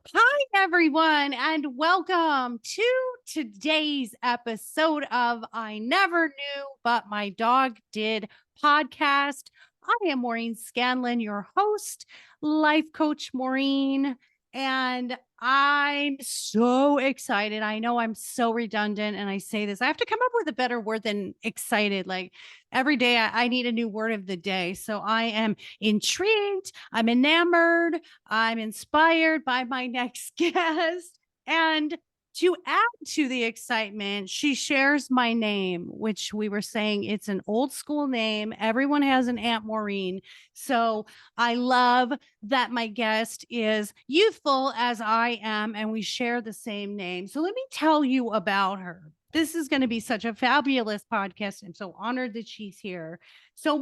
Hi, everyone, and welcome to today's episode of I Never Knew But My Dog Did podcast. I am Maureen Scanlon, your host, life coach Maureen, and I'm so excited. I know I'm so redundant, and I say this, I have to come up with a better word than excited. Like every day, I need a new word of the day. So I am intrigued, I'm enamored, I'm inspired by my next guest. And to add to the excitement, she shares my name, which we were saying it's an old school name. Everyone has an Aunt Maureen. So I love that my guest is youthful as I am, and we share the same name. So let me tell you about her. This is going to be such a fabulous podcast. I'm so honored that she's here. So,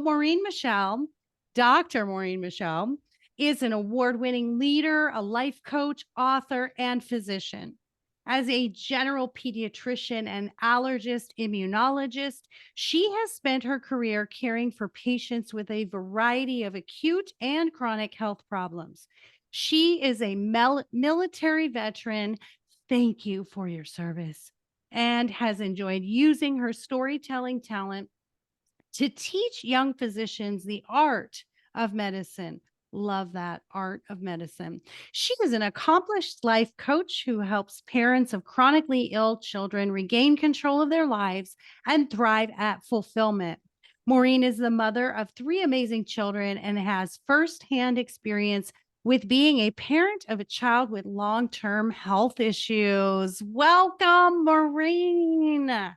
Dr. Maureen Michele, is an award winning leader, a life coach, author, and physician. As a general pediatrician and allergist immunologist, she has spent her career caring for patients with a variety of acute and chronic health problems. She is a military veteran. Thank you for your service, and has enjoyed using her storytelling talent to teach young physicians the art of medicine. Love that art of medicine. She is an accomplished life coach who helps parents of chronically ill children regain control of their lives and thrive at fulfillment. Maureen is the mother of three amazing children and has firsthand experience with being a parent of a child with long term health issues. Welcome, Maureen.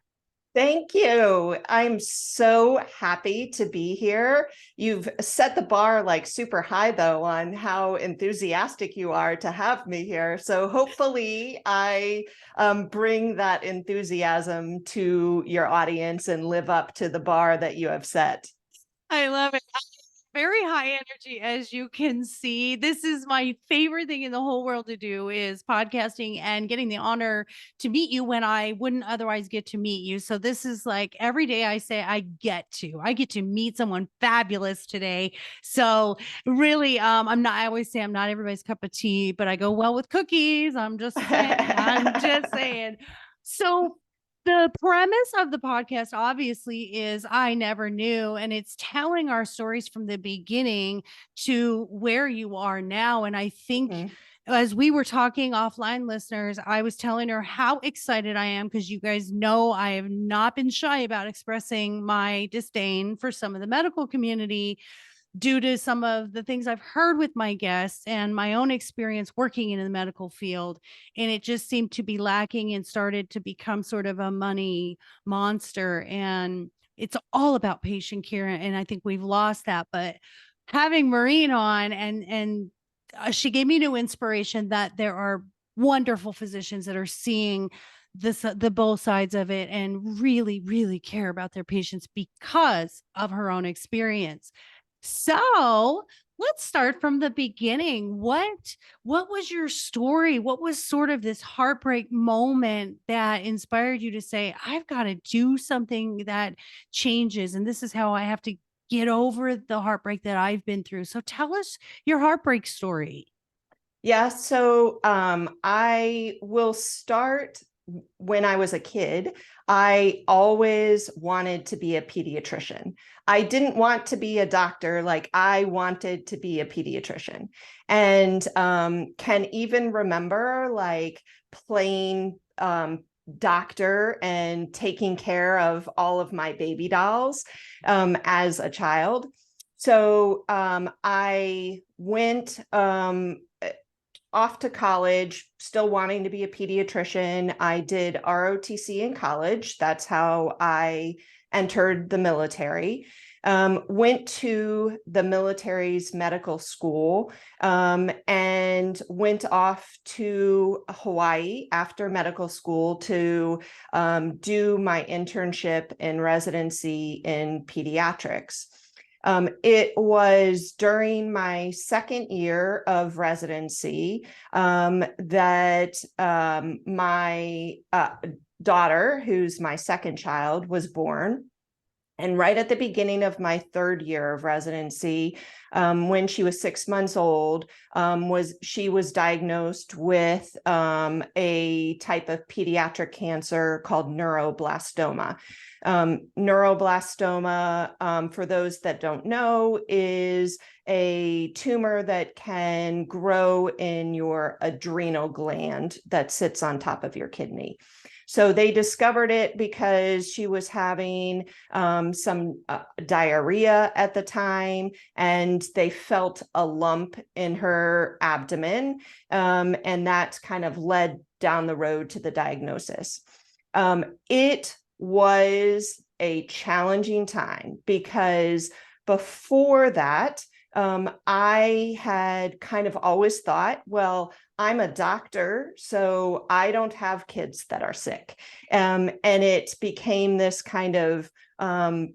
Thank you. I'm so happy to be here. You've set the bar like super high, though, on how enthusiastic you are to have me here. So hopefully I bring that enthusiasm to your audience and live up to the bar that you have set. I love it. Very high energy, as you can see. This is my favorite thing in the whole world to do is podcasting and getting the honor to meet you when I wouldn't otherwise get to meet you. So this is like every day I say I get to meet someone fabulous today. So really, I always say I'm not everybody's cup of tea, but I go well with cookies. I'm just saying. So the premise of the podcast obviously is I never knew, and it's telling our stories from the beginning to where you are now. And I think Mhm. as we were talking offline, listeners, I was telling her how excited I am because you guys know I have not been shy about expressing my disdain for some of the medical community due to some of the things I've heard with my guests and my own experience working in the medical field. And it just seemed to be lacking and started to become sort of a money monster. And it's all about patient care. And I think we've lost that. But having Maureen on and she gave me new inspiration that there are wonderful physicians that are seeing the both sides of it and really care about their patients because of her own experience. So let's start from the beginning. What was your story? What was sort of this heartbreak moment that inspired you to say, I've got to do something that changes, and this is how I have to get over the heartbreak that I've been through. So tell us your heartbreak story. Yeah, so I will start when I was a kid. I always wanted to be a pediatrician. I didn't want to be a doctor, like I wanted to be a pediatrician. And can even remember like playing doctor and taking care of all of my baby dolls as a child. So I went off to college, still wanting to be a pediatrician. I did ROTC in college. That's how I entered the military. Went to the military's medical school and went off to Hawaii after medical school to do my internship and residency in pediatrics. It was during my second year of residency that my daughter, who's my second child, was born. And right at the beginning of my third year of residency, when she was 6 months old, she was diagnosed with a type of pediatric cancer called neuroblastoma. Neuroblastoma, for those that don't know, is a tumor that can grow in your adrenal gland that sits on top of your kidney. So they discovered it because she was having some diarrhea at the time, and they felt a lump in her abdomen, and that kind of led down the road to the diagnosis. It was a challenging time because before that, I had kind of always thought, well, I'm a doctor, so I don't have kids that are sick. And it became this kind of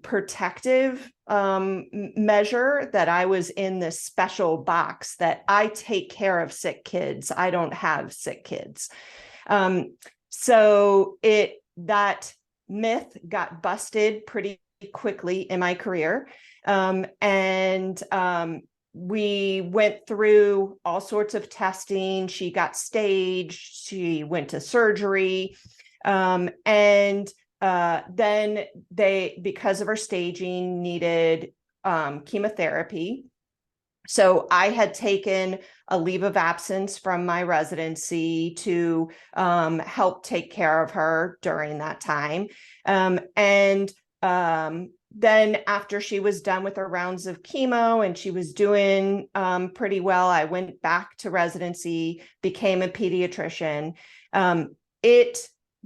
protective measure that I was in this special box that I take care of sick kids. I don't have sick kids. So that myth got busted pretty quickly in my career. We went through all sorts of testing. She got staged. She went to surgery. Then they, because of her staging, needed chemotherapy. So I had taken a leave of absence from my residency to help take care of her during that time. Then after she was done with her rounds of chemo and she was doing pretty well, I went back to residency, became a pediatrician.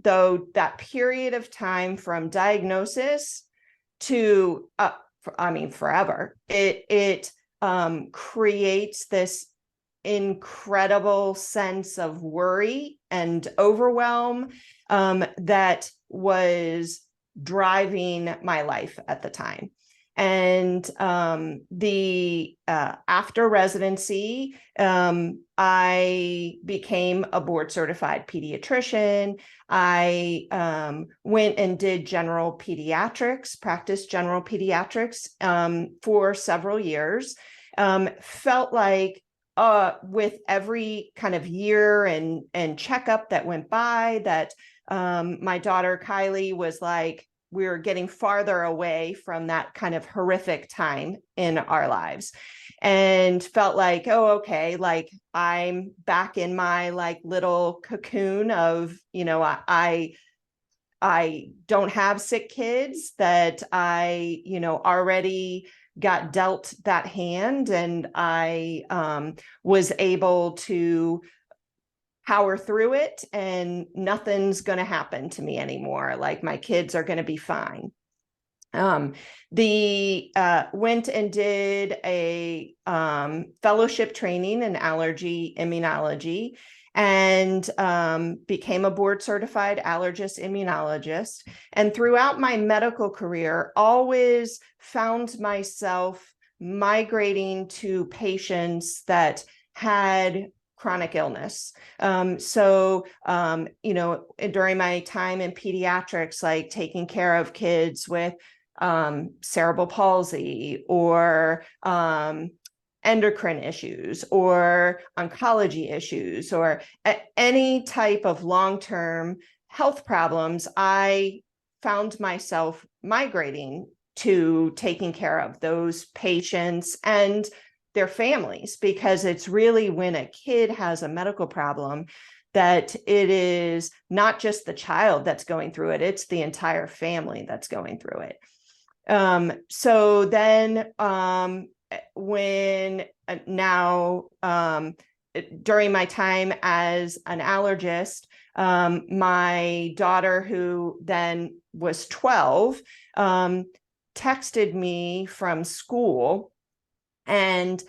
Though that period of time from diagnosis to, forever, it creates this incredible sense of worry and overwhelm that was driving my life at the time. And after residency, I became a board certified pediatrician. I went and did practiced general pediatrics for several years. Felt like with every kind of year and checkup that went by, that my daughter Kylie was like, we were getting farther away from that kind of horrific time in our lives, and felt like, oh, okay, like I'm back in my like little cocoon of, I don't have sick kids, that I, already got dealt that hand, and I was able to power through it, and nothing's going to happen to me anymore. Like my kids are going to be fine. Went and did a fellowship training in allergy immunology, and became a board certified allergist immunologist. And throughout my medical career, always found myself migrating to patients that had chronic illness. During my time in pediatrics, like taking care of kids with cerebral palsy or endocrine issues or oncology issues or any type of long-term health problems, I found myself migrating to taking care of those patients and their families, because it's really when a kid has a medical problem that it is not just the child that's going through it, it's the entire family that's going through it. During my time as an allergist, my daughter, who then was 12, texted me from school and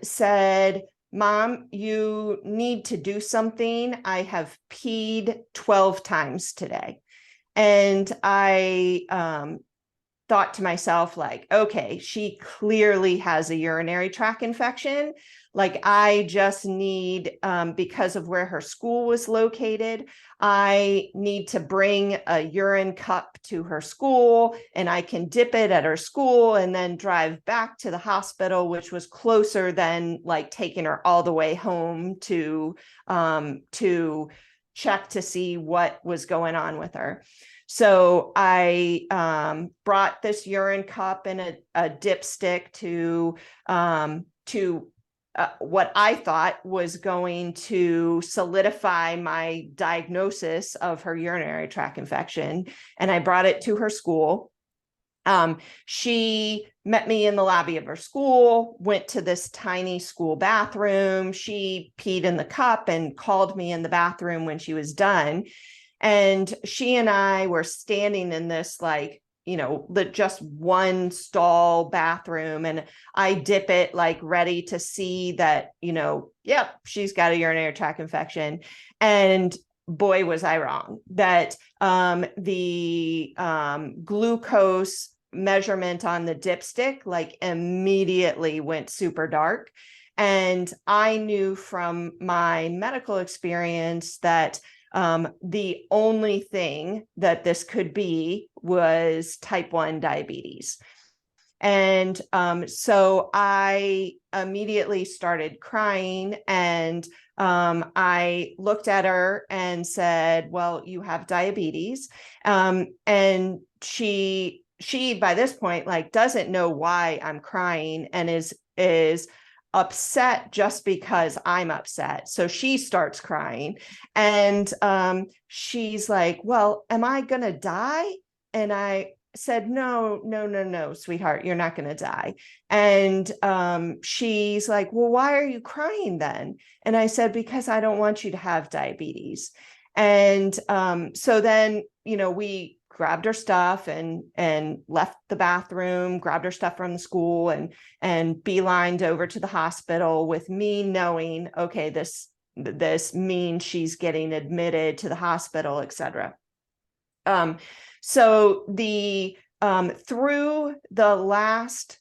said, "Mom, you need to do something. I have peed 12 times today." And I thought to myself, like, okay, she clearly has a urinary tract infection. Like, I just need, because of where her school was located, I need to bring a urine cup to her school, and I can dip it at her school and then drive back to the hospital, which was closer than like taking her all the way home to check to see what was going on with her. So I brought this urine cup and a dipstick to what I thought was going to solidify my diagnosis of her urinary tract infection. And I brought it to her school. She met me in the lobby of her school, went to this tiny school bathroom. She peed in the cup and called me in the bathroom when she was done. And she and I were standing in this, like, just one stall bathroom, and I dip it, like, ready to see that, yep, she's got a urinary tract infection. And boy, was I wrong, that the glucose measurement on the dipstick, like, immediately went super dark. And I knew from my medical experience that the only thing that this could be was type 1 diabetes. And so I immediately started crying, and I looked at her and said, well, you have diabetes. And she by this point, like, doesn't know why I'm crying, and is upset just because I'm upset. So she starts crying, and she's like, well, am I gonna die? And I said, no, sweetheart, you're not gonna die. And she's like, well, why are you crying then? And I said, because I don't want you to have diabetes. And so then, we grabbed her stuff and left the bathroom, grabbed her stuff from the school, and beelined over to the hospital, with me knowing, okay, this means she's getting admitted to the hospital, etc. So the through the last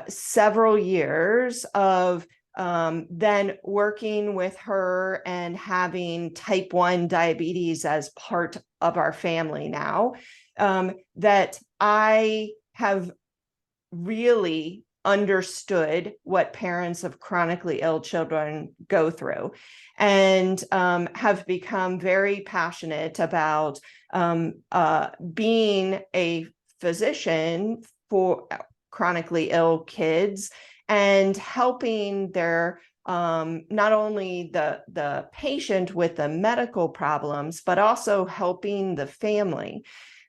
several years of then working with her and having type 1 diabetes as part of our family now, that I have really understood what parents of chronically ill children go through, and have become very passionate about being a physician for chronically ill kids, and helping their not only the patient with the medical problems, but also helping the family.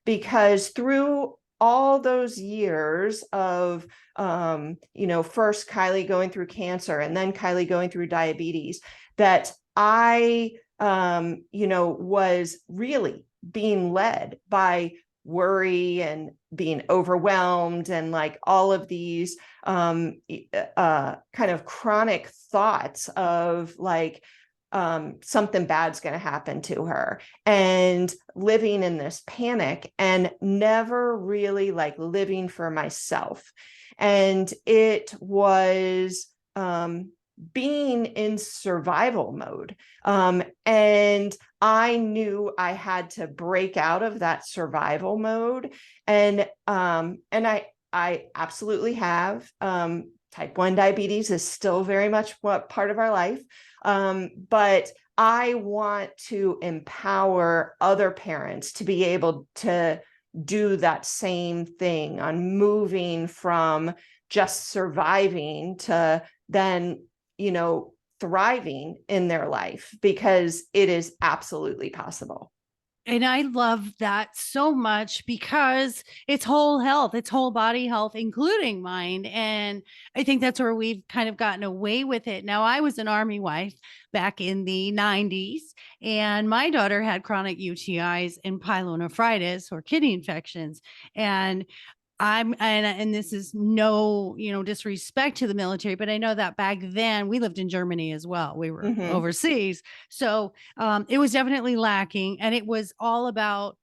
Because through all those years of first Kylie going through cancer, and then Kylie going through diabetes, that I was really being led by worry and being overwhelmed, and like all of these kind of chronic thoughts of like something bad's going to happen to her, and living in this panic, and never really like living for myself. And it was being in survival mode. And I knew I had to break out of that survival mode. And I absolutely have. Type 1 diabetes is still very much part of our life. But I want to empower other parents to be able to do that same thing, on moving from just surviving to then, thriving in their life, because it is absolutely possible. And I love that so much, because it's whole health, it's whole body health, including mind. And I think that's where we've kind of gotten away with it. Now, I was an Army wife back in the 90s, and my daughter had chronic UTIs and pyelonephritis, or kidney infections. And and this is no, disrespect to the military, but I know that back then we lived in Germany as well. We were overseas. So it was definitely lacking, and it was all about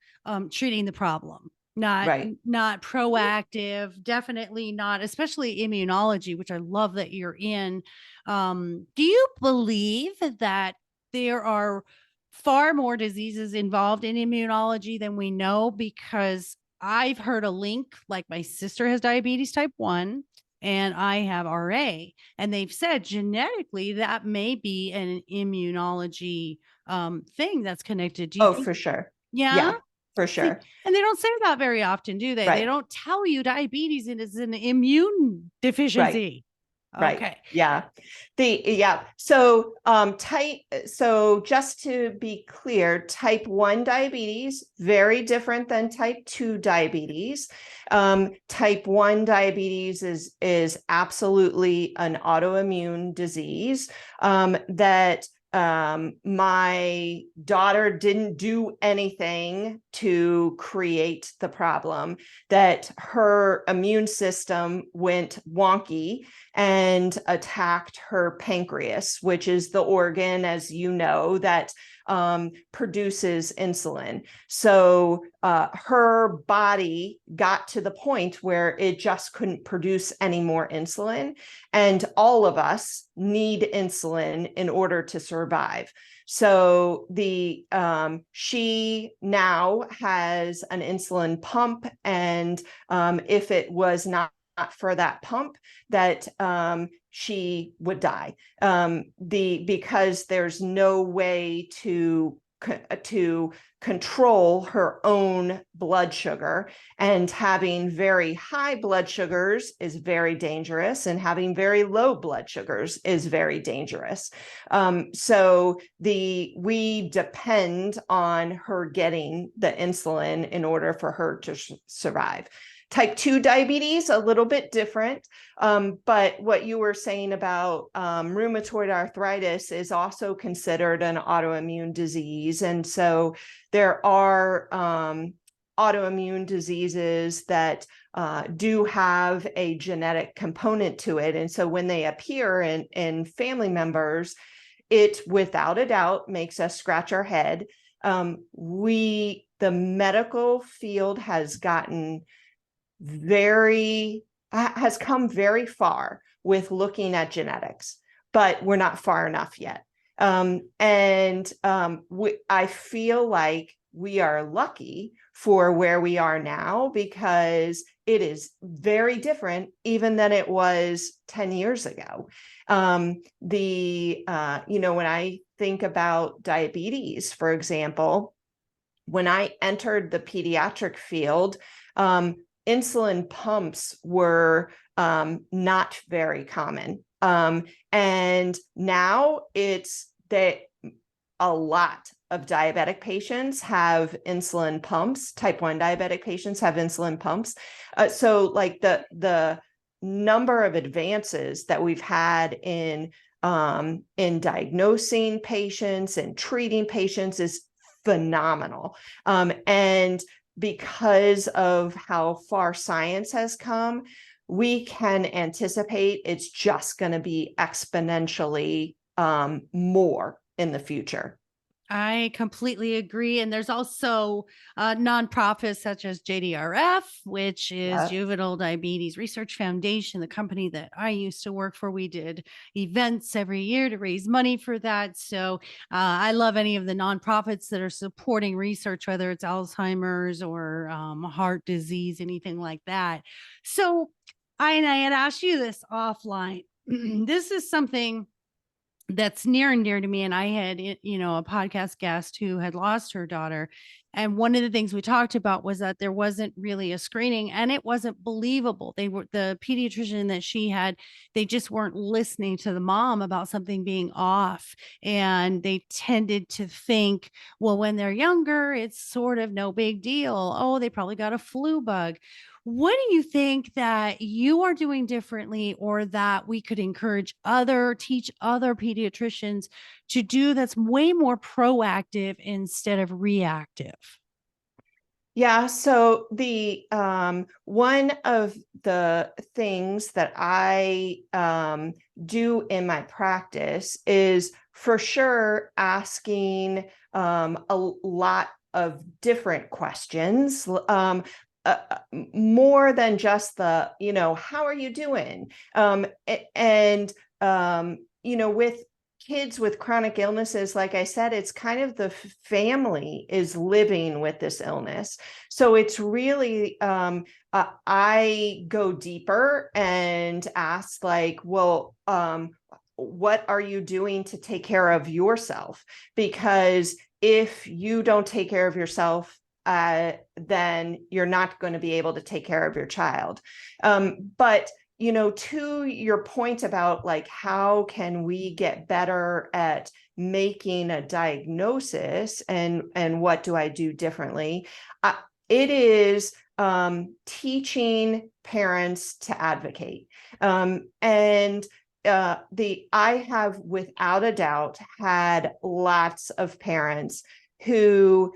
treating the problem. not Right. not proactive, definitely not, especially immunology, which I love that you're in. Do you believe that there are far more diseases involved in immunology than we know? Because I've heard a link, like my sister has diabetes type 1 and I have RA, and they've said genetically that may be an immunology thing that's connected. Do you Oh, think? for sure. Yeah. Yeah, for See, sure. and they don't say that very often, do they? They Right. don't tell you diabetes is an immune Right. deficiency. Right. Okay. Yeah. Yeah. So just to be clear, type 1 diabetes, very different than type 2 diabetes. Type 1 diabetes is absolutely an autoimmune disease that my daughter didn't do anything to create the problem, that her immune system went wonky and attacked her pancreas, which is the organ, as you know, that produces insulin. So her body got to the point where it just couldn't produce any more insulin. And all of us need insulin in order to survive. So she now has an insulin pump, and if it was not for that pump, that she would die because there's no way to control her own blood sugar, and having very high blood sugars is very dangerous, and having very low blood sugars is very dangerous. So we depend on her getting the insulin in order for her to survive. Type 2 diabetes, a little bit different. But what you were saying about rheumatoid arthritis is also considered an autoimmune disease. And so there are autoimmune diseases that do have a genetic component to it. And so when they appear in family members, it without a doubt makes us scratch our head. The medical field has come very far with looking at genetics, but we're not far enough yet. I feel like we are lucky for where we are now, because it is very different even than it was 10 years ago. When I think about diabetes, for example, when I entered the pediatric field, insulin pumps were not very common. And now it's that a lot of diabetic patients have insulin pumps. Type 1 diabetic patients have insulin pumps. So like the number of advances that we've had in diagnosing patients and treating patients is phenomenal. And because of how far science has come, we can anticipate it's just going to be exponentially more in the future. I completely agree. And there's also nonprofits such as JDRF, which is Yeah. Juvenile Diabetes Research Foundation, the company that I used to work for. We did events every year to raise money for that. So I love any of the nonprofits that are supporting research, whether it's Alzheimer's or heart disease, anything like that. So I had asked you this offline. This is something that's near and dear to me. And I had, a podcast guest who had lost her daughter. And one of the things we talked about was that there wasn't really a screening and it wasn't believable. The pediatrician that she had, they just weren't listening to the mom about something being off. And they tended to think, well, when they're younger, it's sort of no big deal. Oh, they probably got a flu bug. What do you think that you are doing differently, or that we could teach other pediatricians to do, that's way more proactive instead of reactive? Yeah, so the one of the things that I do in my practice is for sure asking a lot of different questions. more than just the, how are you doing? And with kids with chronic illnesses, like I said, it's kind of the family is living with this illness. So it's really, I go deeper and ask like, well, what are you doing to take care of yourself? Because if you don't take care of yourself, then you're not going to be able to take care of your child. But to your point about like, how can we get better at making a diagnosis and what do I do differently? It is teaching parents to advocate. I have without a doubt had lots of parents who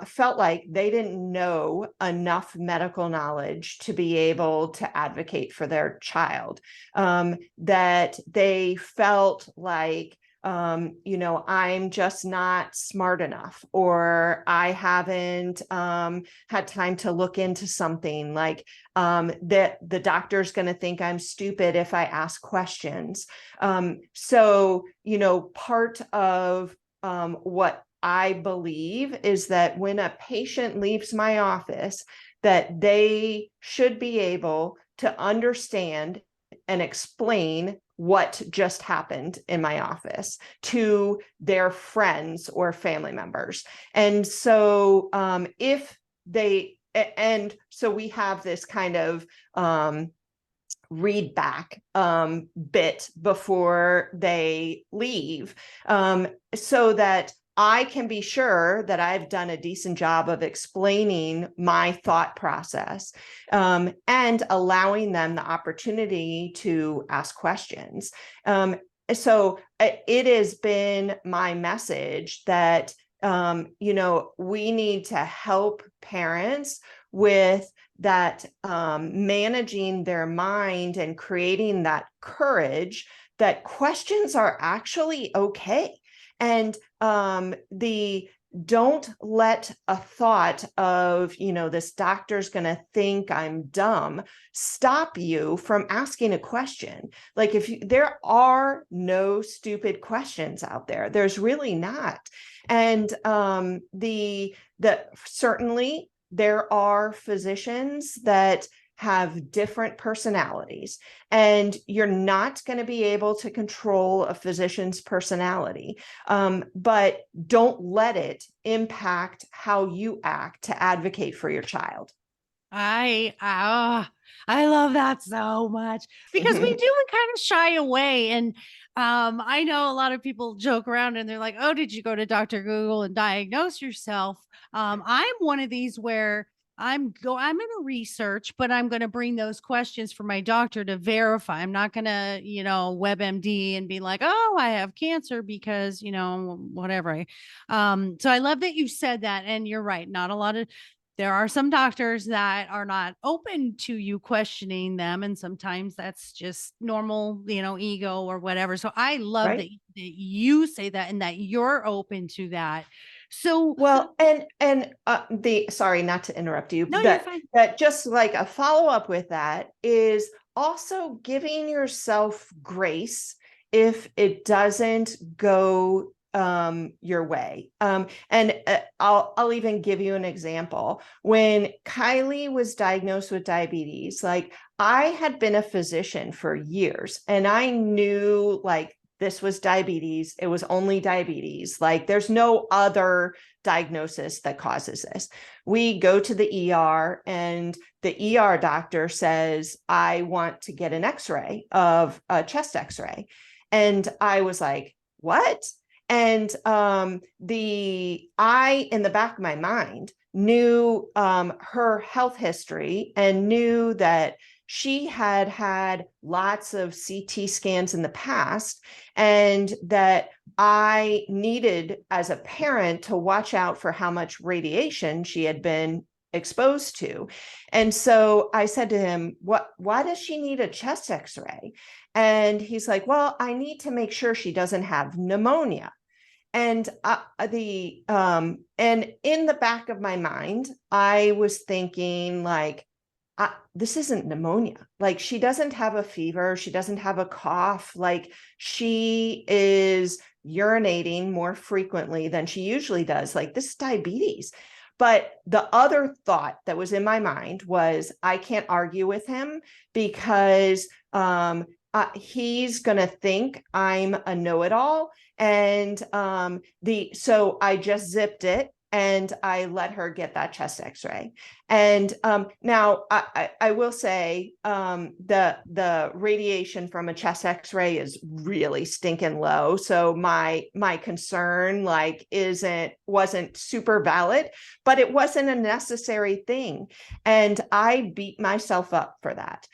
felt like they didn't know enough medical knowledge to be able to advocate for their child, that they felt like, I'm just not smart enough, or I haven't had time to look into something, like that the doctor's going to think I'm stupid if I ask questions. So, part of what I believe is that when a patient leaves my office, that they should be able to understand and explain what just happened in my office to their friends or family members. And so so we have this kind of read back bit before they leave, so that I can be sure that I've done a decent job of explaining my thought process, and allowing them the opportunity to ask questions. So it has been my message that, we need to help parents with that, managing their mind and creating that courage that questions are actually okay. And don't let a thought of, this doctor's going to think I'm dumb stop you from asking a question. Like, there are no stupid questions out there. There's really not. And certainly there are physicians that have different personalities, and you're not going to be able to control a physician's personality, but don't let it impact how you act to advocate for your child. I love that so much, because we do kind of shy away. And I know a lot of people joke around and they're like, oh, did you go to Dr. Google and diagnose yourself? I'm one of these where I'm going to research, but I'm going to bring those questions for my doctor to verify. I'm not going to, WebMD and be like, oh, I have cancer because, whatever. So I love that you said that. And you're right. There are some doctors that are not open to you questioning them. And sometimes that's just normal, ego or whatever. So I love Right. that you say that and that you're open to that. So, well, sorry, not to interrupt you, no, you're fine. that just like a follow-up with that is also giving yourself grace if it doesn't go your way. And I'll even give you an example. When Kylie was diagnosed with diabetes, like, I had been a physician for years, and I knew like this was diabetes. It was only diabetes. Like, there's no other diagnosis that causes this. We go to the ER, and the ER doctor says, I want to get an x-ray of a chest x-ray. And I was like, what? And in the back of my mind, knew her health history, and knew that she had had lots of CT scans in the past, and that I needed, as a parent, to watch out for how much radiation she had been exposed to. And so I said to him, why does she need a chest x-ray? And he's like, well, I need to make sure she doesn't have pneumonia. And and in the back of my mind, I was thinking like, this isn't pneumonia. Like, she doesn't have a fever. She doesn't have a cough. Like, she is urinating more frequently than she usually does. Like, this is diabetes. But the other thought that was in my mind was, I can't argue with him because he's going to think I'm a know-it-all. And so I just zipped it and I let her get that chest x-ray. And now I will say the radiation from a chest x-ray is really stinking low. So my concern like wasn't super valid, but it wasn't a necessary thing. And I beat myself up for that.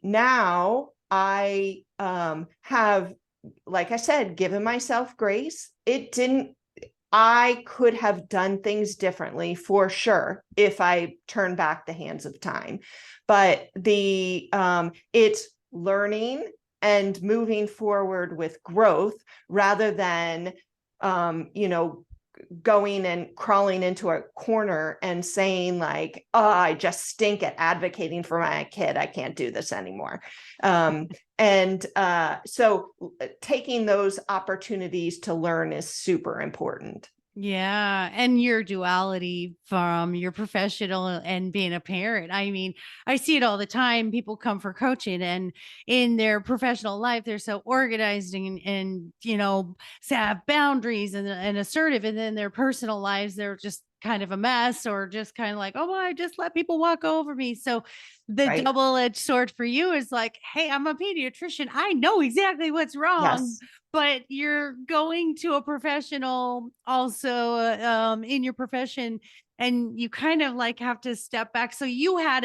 Now I have, like I said, given myself grace. I could have done things differently for sure if I turn back the hands of time. But it's learning and moving forward with growth rather than going and crawling into a corner and saying like, oh, I just stink at advocating for my kid. I can't do this anymore. So taking those opportunities to learn is super important. Yeah. And your duality from your professional and being a parent. I mean, I see it all the time. People come for coaching and in their professional life, they're so organized and have boundaries and assertive. And then their personal lives, they're just kind of a mess or just kind of like, oh, I just let people walk over me. So the Right. double-edged sword for you is like, hey, I'm a pediatrician. I know exactly what's wrong. Yes. But you're going to a professional also in your profession, and you kind of like have to step back. So I think you had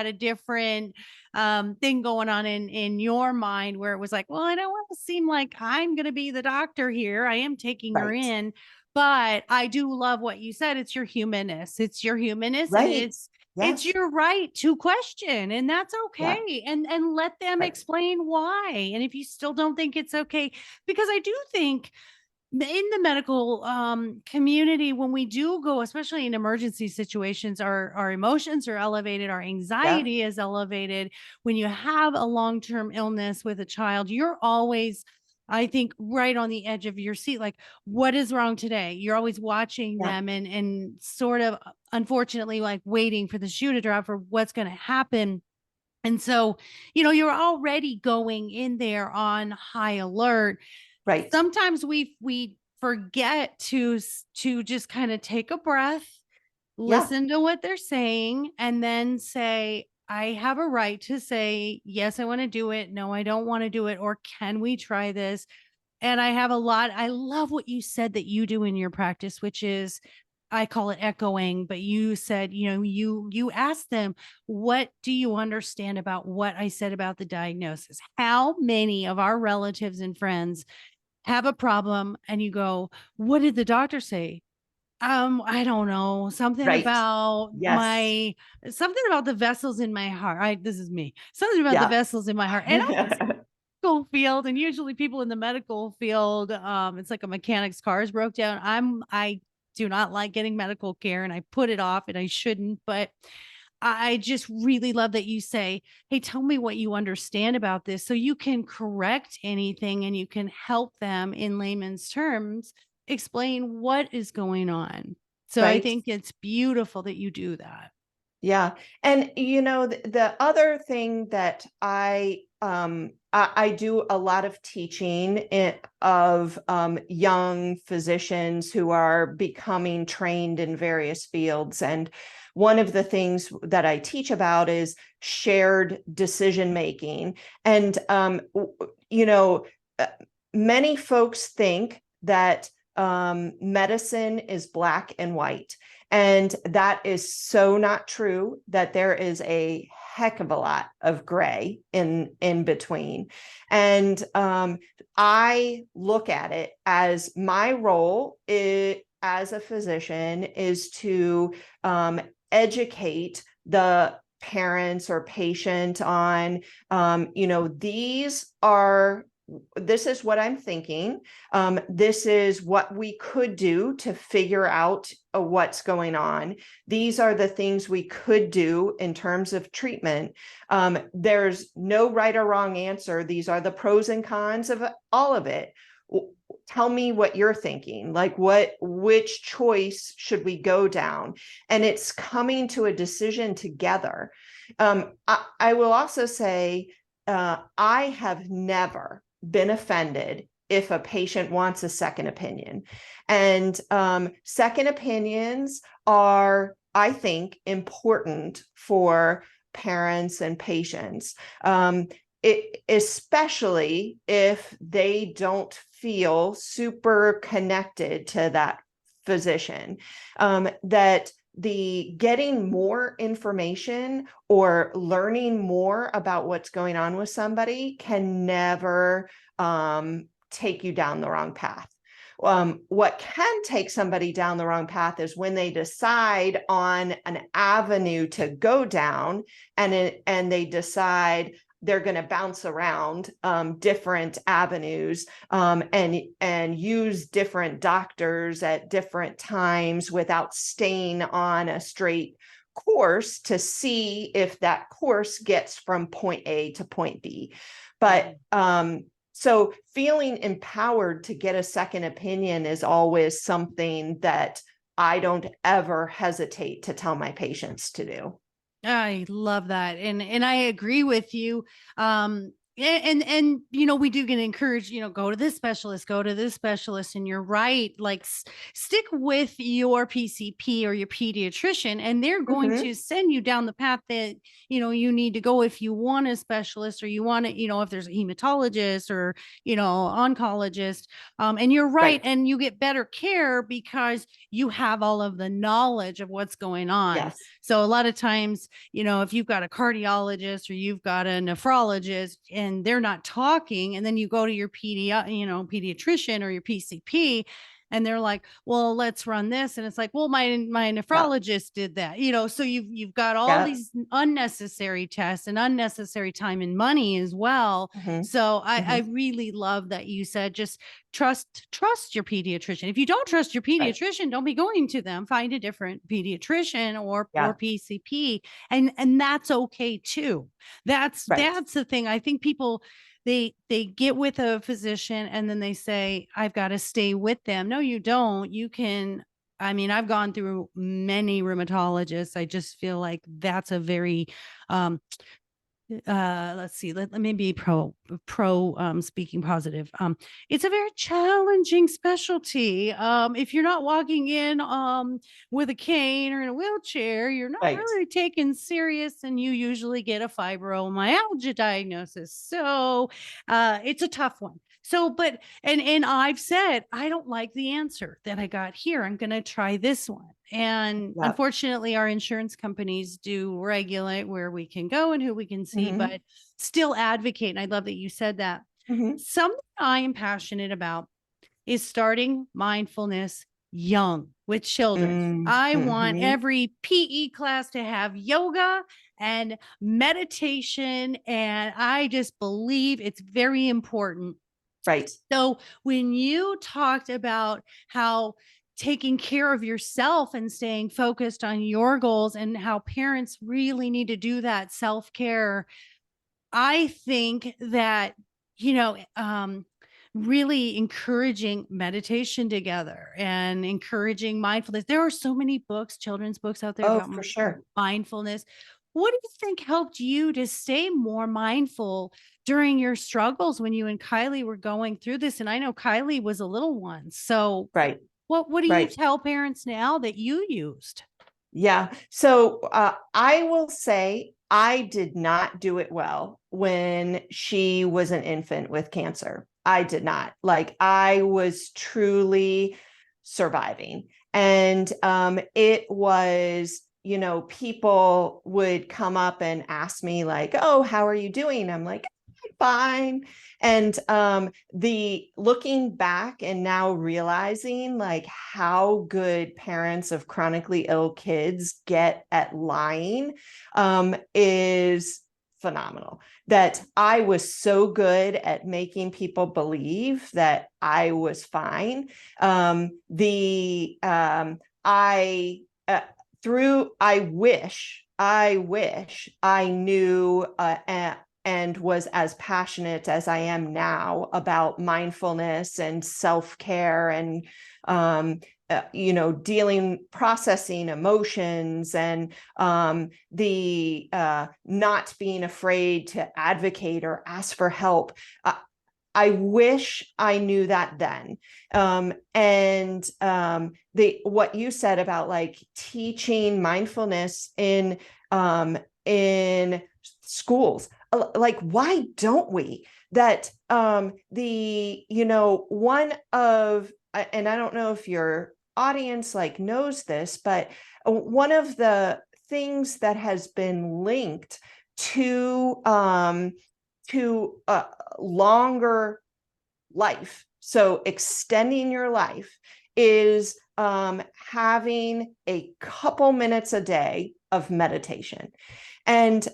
a different thing going on in your mind where it was like, well, I don't want to seem like I'm going to be the doctor here. I am taking her Right. in, but I do love what you said. It's your humanness. It's your humanness, and Right. it's Yes. your right to question, and that's Yeah. okay. And let them Right. explain why. And if you still don't think it's okay, because I do think in the medical community, when we do go, especially in emergency situations, our emotions are elevated, our Yeah. anxiety is elevated. When you have a long-term illness with a child, you're always, I think, right on the edge of your seat. Like, what is wrong today? You're always watching Yeah. them and sort of, unfortunately, like waiting for the shoe to drop for what's going to happen. And so, you're already going in there on high alert. Right. Sometimes we forget to just kind of take a breath, Yeah. listen to what they're saying, and then say, I have a right to say, yes, I want to do it. No, I don't want to do it. Or can we try this? And I love what you said that you do in your practice, which is, I call it echoing, but you said, you asked them, what do you understand about what I said about the diagnosis? How many of our relatives and friends have a problem and you go, what did the doctor say? I don't know. Right. Yes. Something about the vessels in my heart. This is me. Something about the Yeah. vessels in my heart. And medical field, and usually people in the medical field, it's like a mechanic's car is broke down. I do not like getting medical care, and I put it off, and I shouldn't, but I just really love that you say, hey, tell me what you understand about this so you can correct anything and you can help them in layman's terms explain what is going on. So I Right. think it's beautiful that you do that. Yeah. And the other thing that I do a lot of teaching of young physicians who are becoming trained in various fields. And one of the things that I teach about is shared decision making. And many folks think that medicine is black and white. And that is so not true, that there is a heck of a lot of gray in between. And I look at it as my role as a physician is to educate the parents or patient on, these are this is what I'm thinking. This is what we could do to figure out what's going on. These are the things we could do in terms of treatment. There's no right or wrong answer. These are the pros and cons of all of it. Tell me what you're thinking, like which choice should we go down? And it's coming to a decision together. I will also say, I have never been offended if a patient wants a second opinion. And second opinions are, I think, important for parents and patients, especially if they don't feel super connected to that physician, that the getting more information or learning more about what's going on with somebody can never take you down the wrong path. What can take somebody down the wrong path is when they decide on an avenue to go down, and they decide they're going to bounce around different avenues, and use different doctors at different times without staying on a straight course to see if that course gets from point A to point B. But so feeling empowered to get a second opinion is always something that I don't ever hesitate to tell my patients to do. I love that. And I agree with you. And we do get encouraged, go to this specialist, go to this specialist. And you're right. Like stick with your PCP or your pediatrician, and they're going to send you down the path that, you need to go if you want a specialist, or you want to, if there's a hematologist or, oncologist. And you're right. And you get better care because you have all of the knowledge of what's going on. Yes. So a lot of times, if you've got a cardiologist or you've got a nephrologist and they're not talking, and then you go to your pediatrician or your PCP, and they're like, well, let's run this. And it's like, well, my nephrologist did that, so you've got all these unnecessary tests and unnecessary time and money as well. So I really love that you said, just trust your pediatrician. If you don't trust your pediatrician, don't be going to them. Find a different pediatrician or PCP. And that's okay too. That's the thing. I think people, they get with a physician and then they say, I've got to stay with them. No, you don't. You can, I've gone through many rheumatologists. I just feel like that's a very, let's see, let me be pro speaking positive. It's a very challenging specialty. If you're not walking in with a cane or in a wheelchair, you're not really taken serious, and you usually get a fibromyalgia diagnosis. So it's a tough one. So, but, and I've said, I don't like the answer that I got here. I'm going to try this one. And unfortunately, our insurance companies do regulate where we can go and who we can see, but still advocate. And I love that you said that. Something I am passionate about is starting mindfulness young with children. I want every PE class to have yoga and meditation. And I just believe it's very important. So when you talked about how taking care of yourself and staying focused on your goals, and how parents really need to do that self-care, I think that, really encouraging meditation together and encouraging mindfulness. There are so many books, children's books out there about mindfulness. What do you think helped you to stay more mindful during your struggles when you and Kylie were going through this? And I know Kylie was a little one. So what do you tell parents now that you used? So I will say I did not do it well when she was an infant with cancer. I did not. Like, I was truly surviving. And it was, people would come up and ask me like, oh, how are you doing? I'm like, fine. And the looking back and now realizing like how good parents of chronically ill kids get at lying is phenomenal, that I was so good at making people believe that I was fine. I wish I knew and was as passionate as I am now about mindfulness and self-care and processing emotions and the not being afraid to advocate or ask for help. I wish I knew that then. What you said about like teaching mindfulness in schools, like, why don't we? That one of, and I don't know if your audience like knows this, but one of the things that has been linked to longer life, so extending your life, is having a couple minutes a day of meditation. And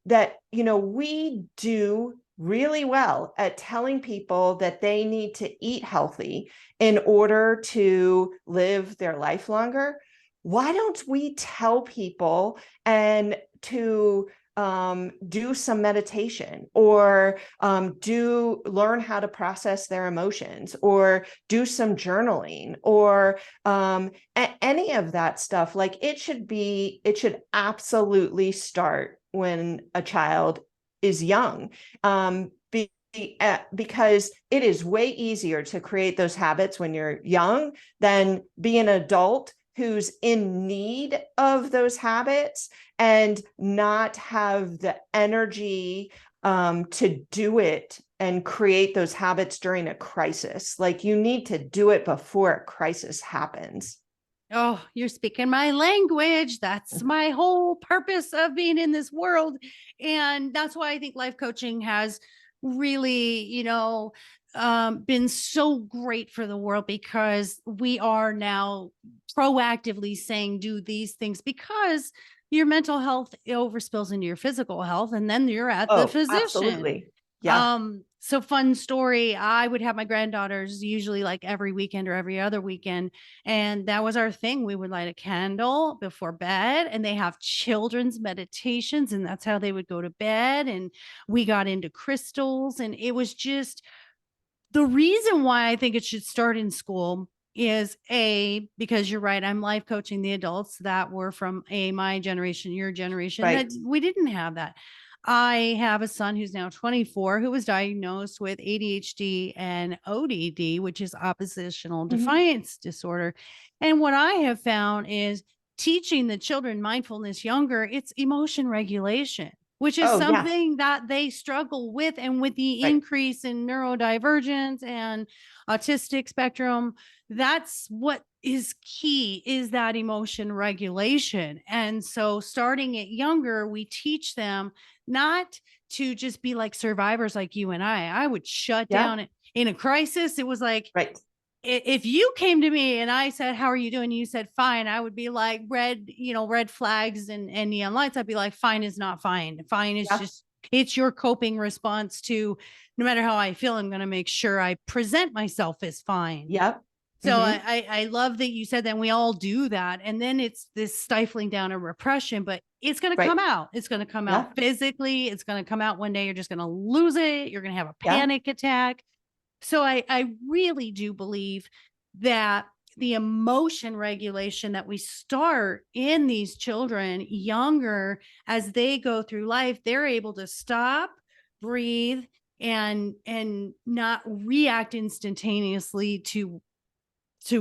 that, we do really well at telling people that they need to eat healthy in order to live their life longer. Why don't we tell people and to do some meditation, or learn how to process their emotions, or do some journaling, or any of that stuff? Like, it should absolutely start when a child is young, because it is way easier to create those habits when you're young than be an adult who's in need of those habits and not have the energy to do it and create those habits during a crisis. Like, you need to do it before a crisis happens. Oh, you're speaking my language. That's my whole purpose of being in this world. And that's why I think life coaching has really, been so great for the world, because we are now proactively saying, do these things, because your mental health overspills into your physical health, and then you're at the physician. Absolutely. Yeah. So fun story. I would have my granddaughters usually like every weekend or every other weekend. And that was our thing. We would light a candle before bed, and they have children's meditations, and that's how they would go to bed. And we got into crystals, and it was just the reason why I think it should start in school is because you're right. I'm life coaching the adults that were from my generation, your generation, Right. that we didn't have that. I have a son who's now 24 who was diagnosed with ADHD and ODD, which is oppositional defiance disorder. And what I have found is teaching the children mindfulness younger, it's emotion regulation, which is something that they struggle with. And with the increase in neurodivergence and autistic spectrum, that's what is key, is that emotion regulation. And so starting it younger, we teach them not to just be like survivors like you and I would shut down in a crisis. It was like, if you came to me and I said, how are you doing? You said, fine. I would be like, red flags and neon lights. I'd be like, fine is not fine. Fine is just, it's your coping response to, no matter how I feel, I'm going to make sure I present myself as fine. So I love that you said that, and we all do that. And then it's this stifling down of repression, but it's going to come out. It's going to come out physically. It's going to come out one day. You're just going to lose it. You're going to have a panic attack. So I really do believe that the emotion regulation that we start in these children younger, as they go through life, they're able to stop, breathe, and not react instantaneously to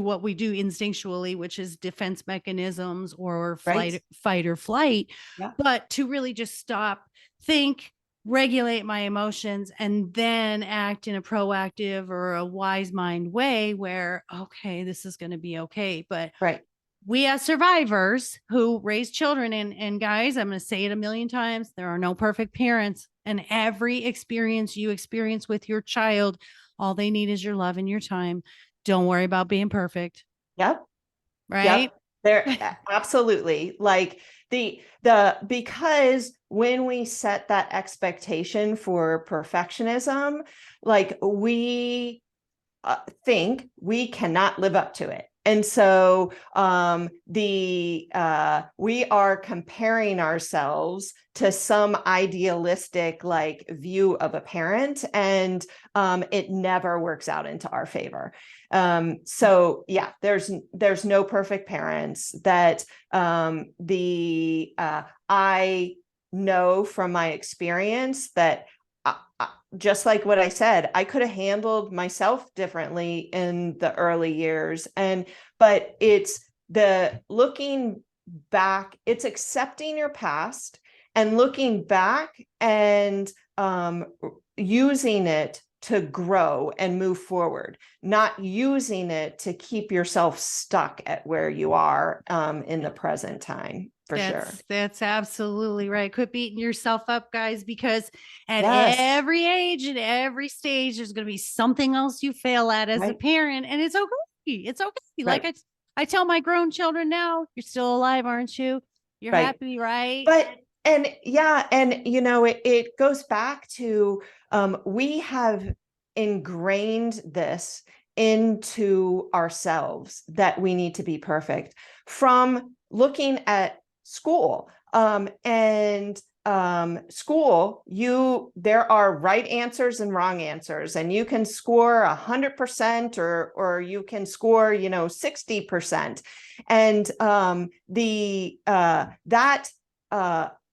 what we do instinctually, which is defense mechanisms or fight or flight, but to really just stop, think, regulate my emotions, and then act in a proactive or a wise mind way where, okay, this is going to be okay. But we as survivors who raise children, and guys, I'm going to say it a million times, there are no perfect parents, and every experience you experience with your child, all they need is your love and your time. Don't worry about being perfect. Right. There, absolutely. Like because when we set that expectation for perfectionism, like we think we cannot live up to it. And so we are comparing ourselves to some idealistic like view of a parent, and it never works out into our favor. So yeah, there's no perfect parents. That I know from my experience that just like what I said, I could have handled myself differently in the early years. But it's the looking back, it's accepting your past and looking back and using it to grow and move forward, not using it to keep yourself stuck at where you are in the present time. For sure. That's absolutely right. Quit beating yourself up, guys, because at Yes. every age and every stage, there's going to be something else you fail at as a Right. parent, and it's okay. It's okay. Like Right. I tell my grown children now, you're still alive, aren't you? You're Right. happy, right? But and yeah, and it goes back to we have ingrained this into ourselves that we need to be perfect from looking at school. And school, there are right answers and wrong answers, and you can score 100% or you can score 60%. And that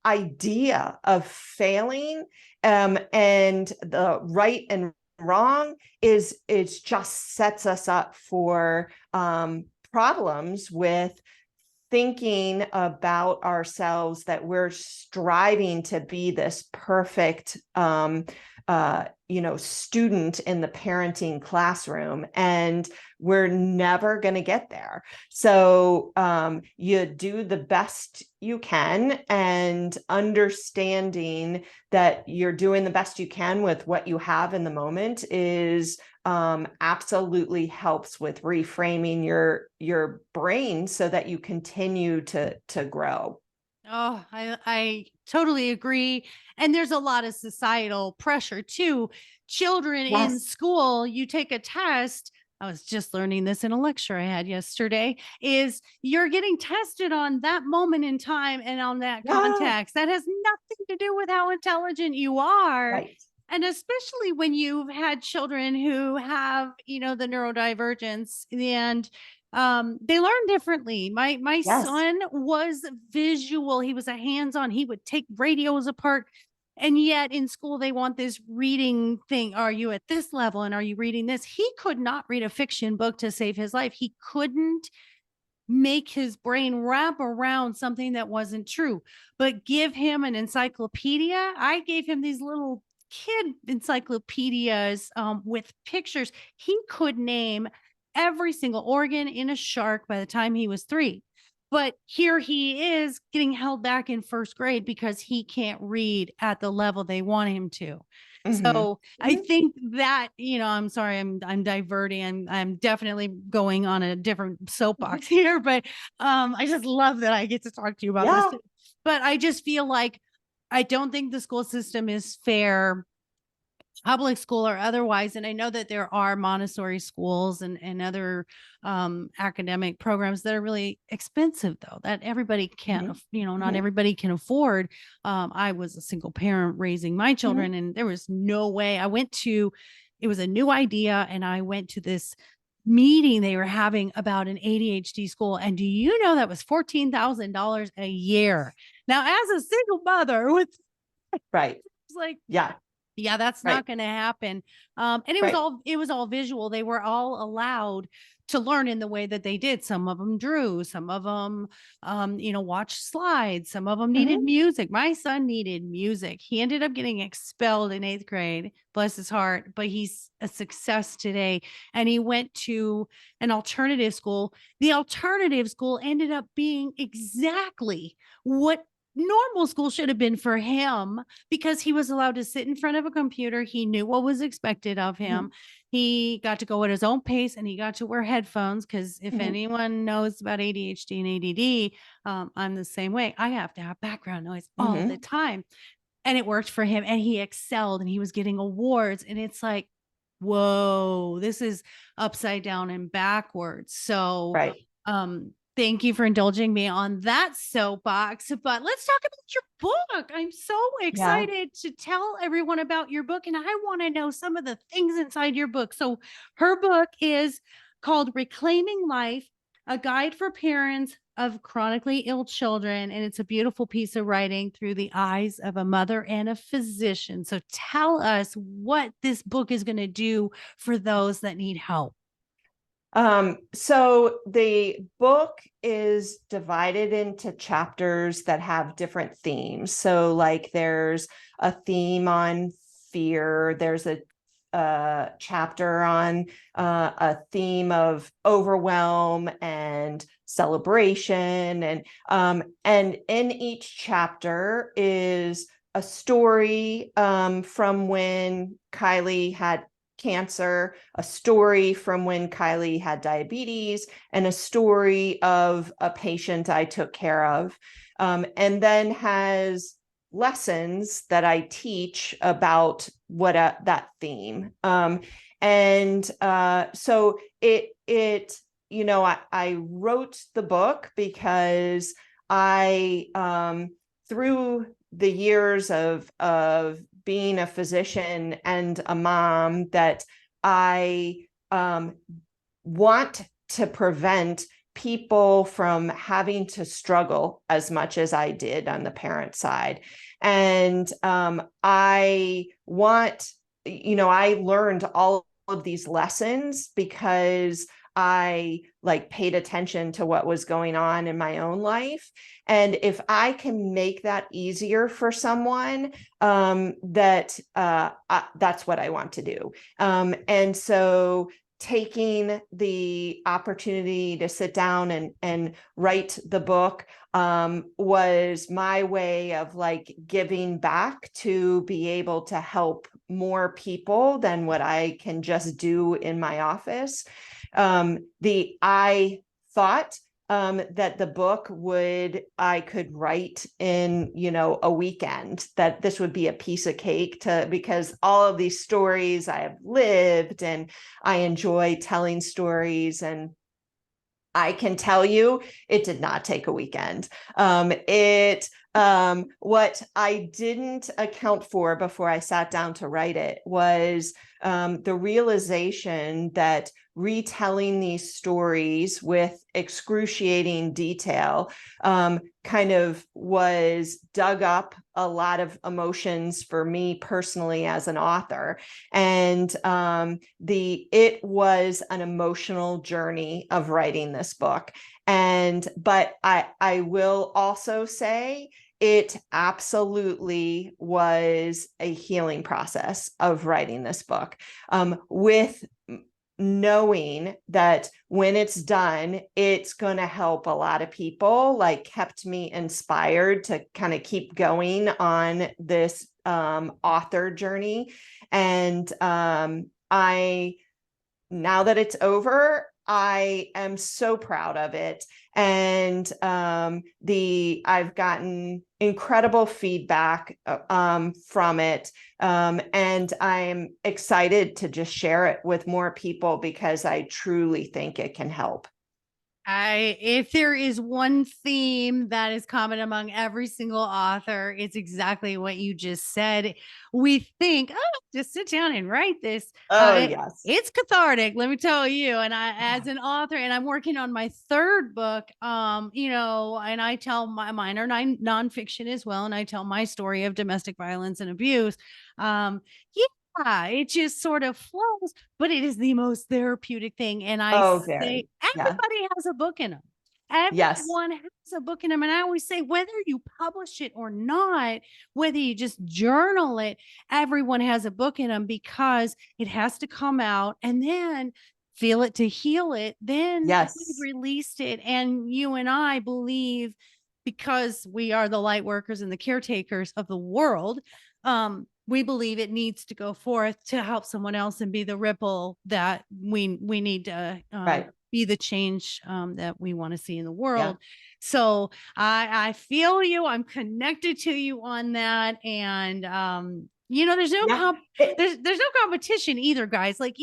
idea of failing and the right and wrong it's just sets us up for problems with thinking about ourselves, that we're striving to be this perfect student in the parenting classroom, and we're never going to get there. So you do the best you can, and understanding that you're doing the best you can with what you have in the moment is absolutely helps with reframing your brain so that you continue to grow. Oh, I totally agree. And there's a lot of societal pressure too. Children in Yes. school, you take a test. I was just learning this in a lecture I had yesterday, is you're getting tested on that moment in time and on that Yeah. context. That has nothing to do with how intelligent you are. Right. And especially when you've had children who have, the neurodivergence, and they learn differently. My Yes. son was visual. He was a hands-on. He would take radios apart, and yet in school they want this reading thing. Are you at this level, and are you reading this? He could not read a fiction book to save his life. He couldn't make his brain wrap around something that wasn't true. But give him an encyclopedia. I gave him these little kid encyclopedias with pictures. He could name every single organ in a shark by the time he was 3. But here he is getting held back in first grade because he can't read at the level they want him to. Mm-hmm. So I think that, I'm sorry, I'm diverting. I'm definitely going on a different soapbox here, but I just love that I get to talk to you about this. Yeah. But I just feel like I don't think the school system is fair, public school or otherwise. And I know that there are Montessori schools and other academic programs that are really expensive, though, that everybody can't, not Mm-hmm. everybody can afford. I was a single parent raising my children, and there was no way. It was a new idea, and I went to this meeting they were having about an ADHD school. And do you know that was $14,000 a year? Now, as a single mother with, Right. it's like, Yeah. yeah, that's Right. not going to happen. And Right. it was all visual. They were all allowed to learn in the way that they did. Some of them drew, some of them, watched slides. Some of them needed Mm-hmm. music. My son needed music. He ended up getting expelled in 8th grade, bless his heart, but he's a success today. And he went to an alternative school. The alternative school ended up being exactly what normal school should have been for him because he was allowed to sit in front of a computer. He knew what was expected of him. He got to go at his own pace and he got to wear headphones because if Mhm. anyone knows about ADHD and ADD, I'm the same way. I have to have background noise all the Mhm. time. And it worked for him and he excelled and he was getting awards. And it's like, whoa, this is upside down and backwards. So, Right. thank you for indulging me on that soapbox. But let's talk about your book. I'm so Yeah. excited to tell everyone about your book, and I want to know some of the things inside your book. So, her book is called Reclaiming Life, a guide for parents of chronically ill children. And it's a beautiful piece of writing through the eyes of a mother and a physician. So, tell us what this book is going to do for those that need help. So the book is divided into chapters that have different themes. So like there's a theme on fear, there's a chapter on a theme of overwhelm and celebration, and in each chapter is a story from when Kylie had cancer, a story from when Kylie had diabetes, and a story of a patient I took care of, and then has lessons that I teach about what that theme. So I wrote the book because through the years of being a physician and a mom, that I want to prevent people from having to struggle as much as I did on the parent side. And I learned all of these lessons because I paid attention to what was going on in my own life. And if I can make that easier for someone, that's what I want to do. And so taking the opportunity to sit down and write the book was my way of giving back to be able to help more people than what I can just do in my office. I thought that the book I could write in, a weekend, that this would be a piece of cake because all of these stories I have lived and I enjoy telling stories. And I can tell you, it did not take a weekend. What I didn't account for before I sat down to write it was the realization that retelling these stories with excruciating detail kind of was dug up a lot of emotions for me personally as an author. And it was an emotional journey of writing this book. But I will also say it absolutely was a healing process of writing this book, with knowing that when it's done, it's going to help a lot of people, kept me inspired to kind of keep going on this author journey. And now that it's over, I am so proud of it. And I've gotten incredible feedback from it. And I'm excited to just share it with more people because I truly think it can help. If there is one theme that is common among every single author, it's exactly what you just said. We think, oh, just sit down and write this. Oh, yes. It's cathartic, let me tell you. And as an author, and I'm working on my third book, and I tell mine are nonfiction as well, and I tell my story of domestic violence and abuse. Yeah, it just sort of flows, but it is the most therapeutic thing. And I Oh, say very. Yeah. everybody has a book in them. Yes. Everyone has a book in them. And I always say, whether you publish it or not, whether you just journal it, everyone has a book in them because it has to come out and then feel it to heal it. Then we've Yes. released it. And you and I believe because we are the light workers and the caretakers of the world, we believe it needs to go forth to help someone else and be the ripple that we need to Right. be the change that we want to see in the world. Yeah. So I feel you. I'm connected to you on that. And there's no Yeah. there's no competition either, guys. Like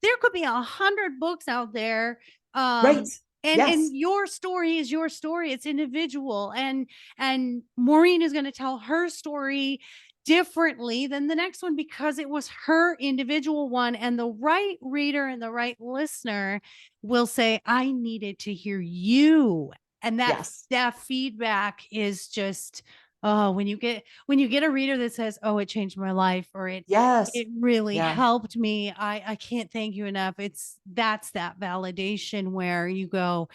there could be 100 books out there. Right. And Yes. your story is your story. It's individual. And Maureen is going to tell her story differently than the next one because it was her individual one. And the right reader and the right listener will say, I needed to hear you. And Yes. that feedback is just, oh, when you get a reader that says, oh, it changed my life, or it Yes. really Yeah. helped me. I can't thank you enough. That's that validation where you go,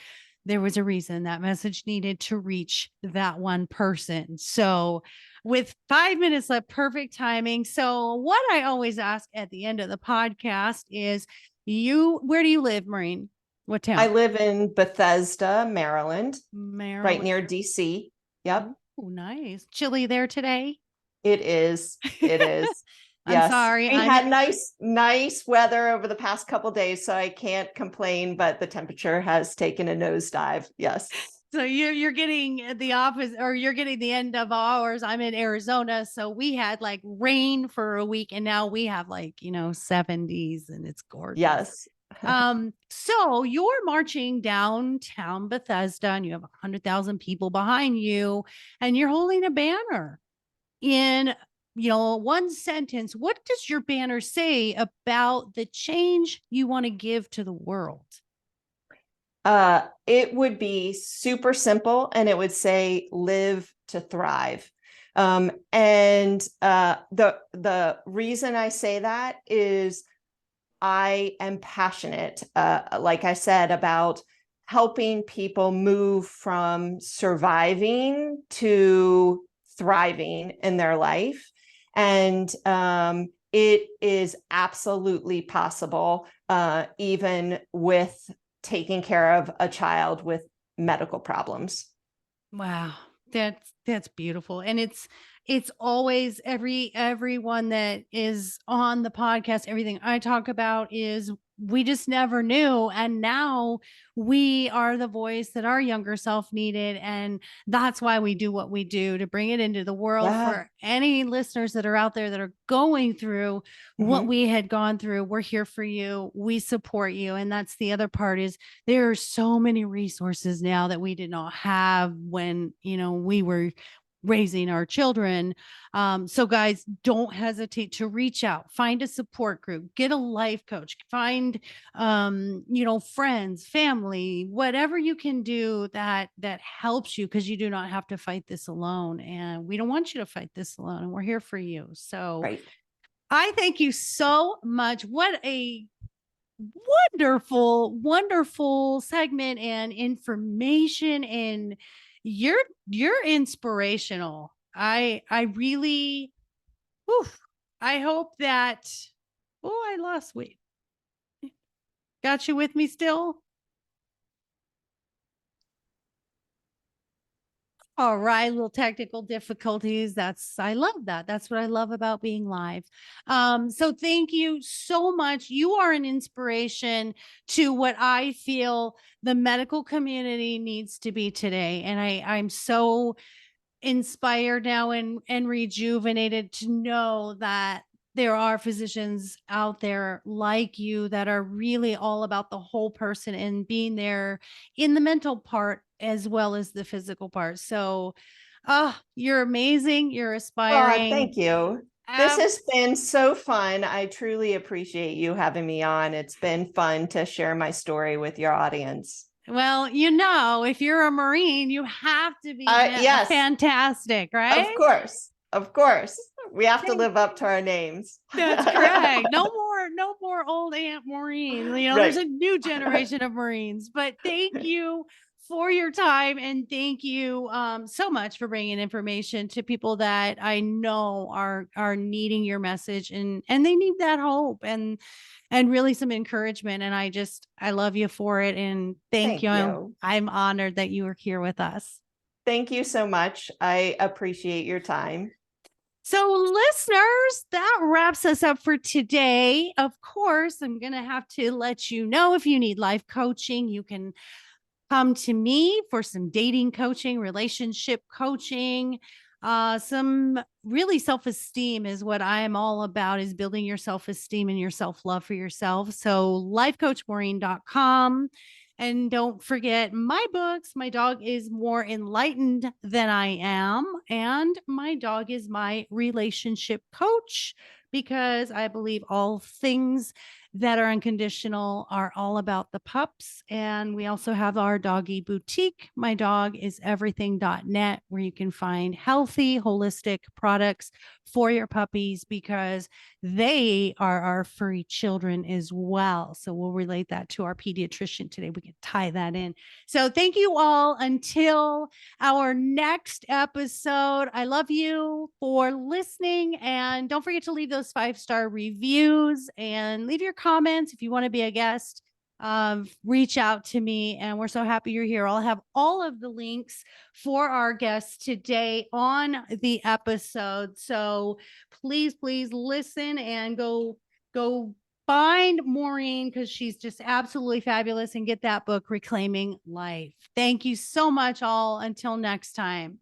there was a reason that message needed to reach that one person. So with 5 minutes left, perfect timing. So what I always ask at the end of the podcast is where do you live, Maureen? What I town? live in Bethesda, Maryland, right Maryland. near DC. Yep. Oh, nice. Chilly there today? It is. It is. I'm Yes. sorry. We had nice weather over the past couple days, so I can't complain, but the temperature has taken a nosedive. Yes. So you're getting the opposite, or you're getting the end of ours. I'm in Arizona, so we had like rain for a week, and now we have like 70s, and it's gorgeous. Yes. So you're marching downtown Bethesda, and you have 100,000 people behind you, and you're holding a banner. In one sentence, what does your banner say about the change you want to give to the world? It would be super simple, and it would say live to thrive. And the reason I say that is I am passionate, like I said, about helping people move from surviving to thriving in their life. And it is absolutely possible, even with taking care of a child with medical problems. Wow. That's beautiful. And it's always everyone that is on the podcast, everything I talk about is we just never knew. And now we are the voice that our younger self needed. And that's why we do what we do, to bring it into the world. Yeah. For any listeners that are out there that are going through what we had gone through, we're here for you. We support you. And that's the other part, is there are so many resources now that we did not have when, we were raising our children. So guys, don't hesitate to reach out, find a support group, get a life coach, find, friends, family, whatever you can do that helps you, because you do not have to fight this alone. And we don't want you to fight this alone. And we're here for you. So Right. I thank you so much. What a wonderful segment and information, and you're inspirational. I really, I hope that, I lost weight. Got you with me still? All right, little technical difficulties. I love that. That's what I love about being live. So thank you so much. You are an inspiration to what I feel the medical community needs to be today. And I'm so inspired now and rejuvenated to know that there are physicians out there like you that are really all about the whole person and being there in the mental part as well as the physical part. So, you're amazing. You're aspiring. Thank you. This has been so fun. I truly appreciate you having me on. It's been fun to share my story with your audience. Well, if you're a Marine, you have to be yes. fantastic, right? Of course. We have to live up to our names. That's correct. No more old Aunt Maureen. Right. There's a new generation of Marines. But thank you for your time, and thank you so much for bringing information to people that I know are needing your message, and they need that hope and really some encouragement. And I love you for it, and thank you. I'm honored that you were here with us. Thank you so much. I appreciate your time. So, listeners, that wraps us up for today. Of course, I'm going to have to let you know if you need life coaching, you can come to me for some dating coaching, relationship coaching, some really self-esteem is what I am all about, is building your self-esteem and your self-love for yourself. So lifecoachmaureen.com. And don't forget my books. My dog is more enlightened than I am. And my dog is my relationship coach, because I believe all things that are unconditional are all about the pups. And we also have our doggy boutique, my dog is everything.net, where you can find healthy, holistic products for your puppies, because they are our furry children as well. So we'll relate that to our pediatrician today. We can tie that in. So thank you all until our next episode. I love you for listening, and don't forget to leave those 5-star reviews and leave your comments. If you want to be a guest, reach out to me, and we're so happy you're here. I'll have all of the links for our guests today on the episode. So please listen and go find Maureen, because she's just absolutely fabulous, and get that book, Reclaiming Life. Thank you so much all. Until next time.